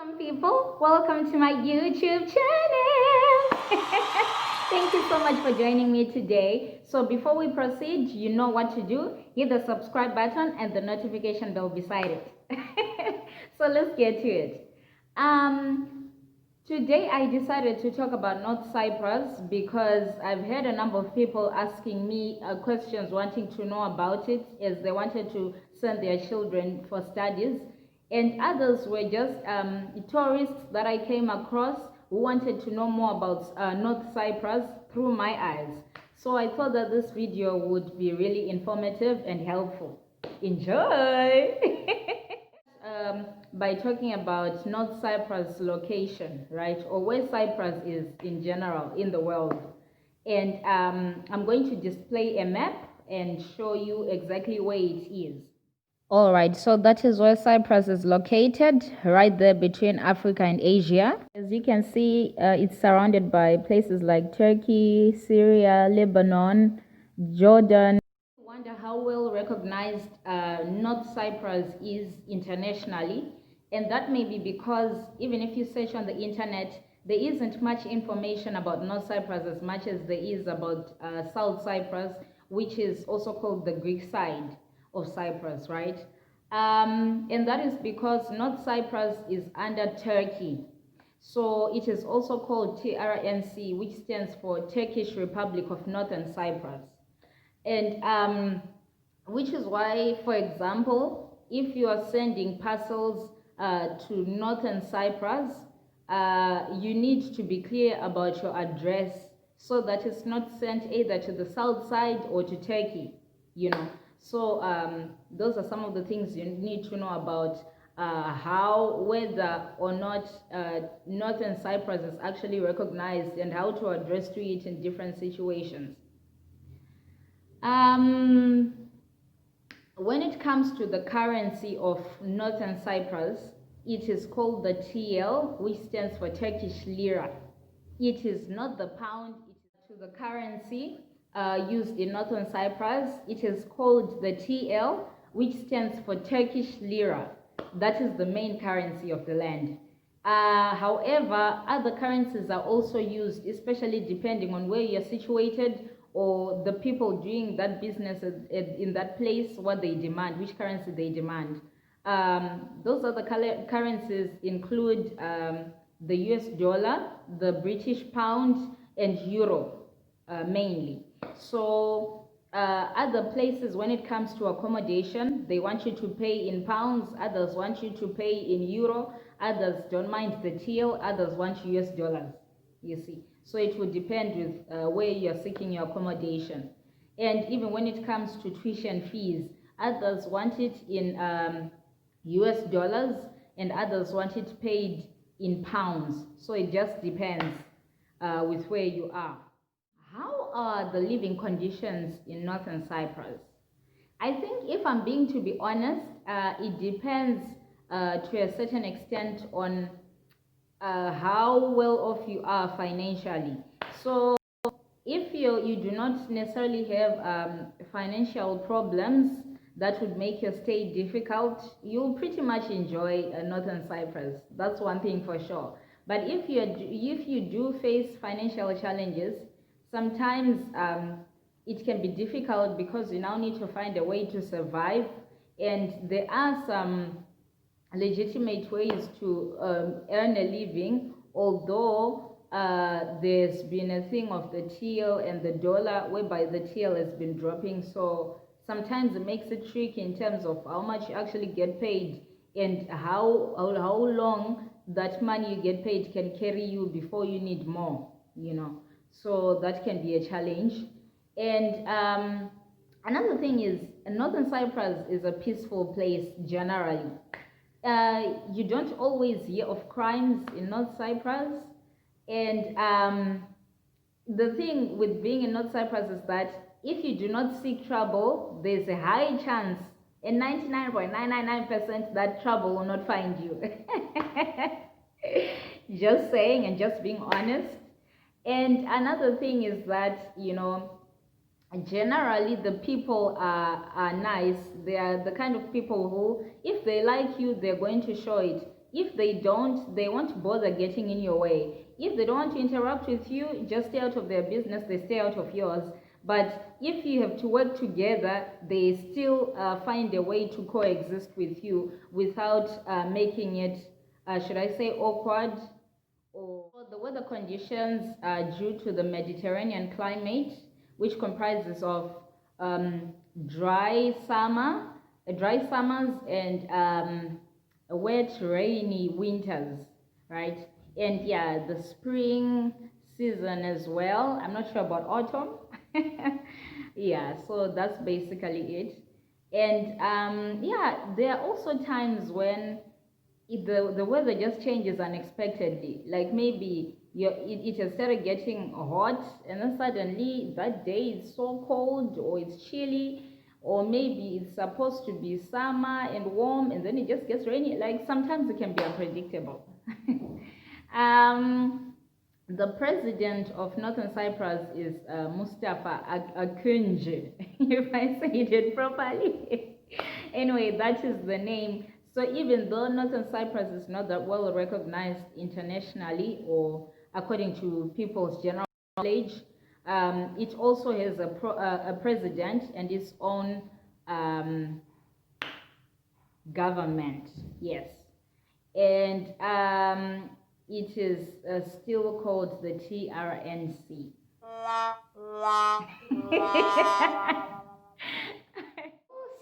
Welcome, people. Welcome to my YouTube channel. Thank you so much for joining me today. So before we proceed, you know what to do. Hit the subscribe button and the notification bell beside it. So let's get to it. Today I decided to talk about North Cyprus because I've had a number of people asking me questions, wanting to know about it, as they wanted to send their children for studies. And others were just tourists that I came across who wanted to know more about North Cyprus through my eyes. So I thought that this video would be really informative and helpful. Enjoy! By talking about North Cyprus location, right, or where Cyprus is in general in the world. And I'm going to display a map and show you exactly where it is. All right, so that is where Cyprus is located, right there between Africa and Asia. As you can see, it's surrounded by places like Turkey, Syria, Lebanon, Jordan. I wonder how well recognized North Cyprus is internationally, and that may be because even if you search on the internet, there isn't much information about North Cyprus as much as there is about South Cyprus, which is also called the Greek side of Cyprus, right? And that is because North Cyprus is under Turkey. So it is also called TRNC, which stands for Turkish Republic of Northern Cyprus. And which is why, for example, if you are sending parcels to Northern Cyprus, you need to be clear about your address so that it's not sent either to the south side or to Turkey, you know. So those are some of the things you need to know about whether or not Northern Cyprus is actually recognized and how to address to it in different situations. When it comes to the currency of Northern Cyprus, it is called the TL, which stands for Turkish lira. It is not the pound. To the currency used in Northern Cyprus, it is called the TL, which stands for Turkish lira. That is the main currency of the land. However, other currencies are also used, especially depending on where you're situated or the people doing that business in that place, what they demand, which currency they demand. Those other currencies include the US dollar, the British pound, and euro mainly. So other places, when it comes to accommodation, they want you to pay in pounds, others want you to pay in euro, others don't mind the TL, others want US dollars, you see. So it would depend with where you're seeking your accommodation. And even when it comes to tuition fees, others want it in US dollars and others want it paid in pounds. So it just depends with where you are. How are the living conditions in Northern Cyprus? I think if I'm being to be honest, it depends to a certain extent on how well off you are financially. So if you do not necessarily have financial problems that would make your stay difficult, you'll pretty much enjoy Northern Cyprus. That's one thing for sure. But if you do face financial challenges, sometimes it can be difficult because you now need to find a way to survive, and there are some legitimate ways to earn a living, although there's been a thing of the TL and the dollar whereby the TL has been dropping. So sometimes it makes it tricky in terms of how much you actually get paid and how long that money you get paid can carry you before you need more, you know. So that can be a challenge. And another thing is, Northern Cyprus is a peaceful place generally. You don't always hear of crimes in North Cyprus. And the thing with being in North Cyprus is that if you do not seek trouble, there's a high chance, and 99.999% that trouble will not find you. Just saying and just being honest. And another thing is that, you know, generally the people are nice. They are the kind of people who, if they like you, they're going to show it. If they don't, they won't bother getting in your way. If they don't want to interact with you, just stay out of their business, they stay out of yours. But if you have to work together, they still find a way to coexist with you without making it, should I say, awkward. Or the weather conditions are due to the Mediterranean climate, which comprises of um, dry dry summers and wet, rainy winters, right? And yeah, the spring season as well. I'm not sure about autumn. Yeah, so that's basically it. And yeah, there are also times when the weather just changes unexpectedly. Like maybe it has started getting hot, and then suddenly that day it's so cold or it's chilly, or maybe it's supposed to be summer and warm, and then it just gets rainy. Like sometimes it can be unpredictable. um, the president of Northern Cyprus is Mustafa Akunji, if I say it properly. Anyway, that is the name. So even though Northern Cyprus is not that well recognized internationally or according to people's general knowledge, it also has a president and its own government. Yes. And it is still called the TRNC.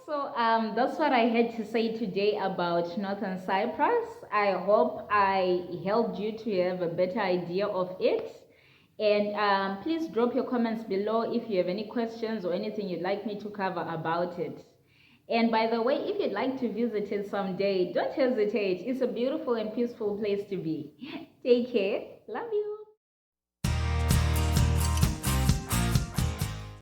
So that's what I had to say today about Northern Cyprus. I hope I helped you to have a better idea of it. And please drop your comments below if you have any questions or anything you'd like me to cover about it. And by the way, if you'd like to visit it someday, don't hesitate. It's a beautiful and peaceful place to be. Take care. Love you.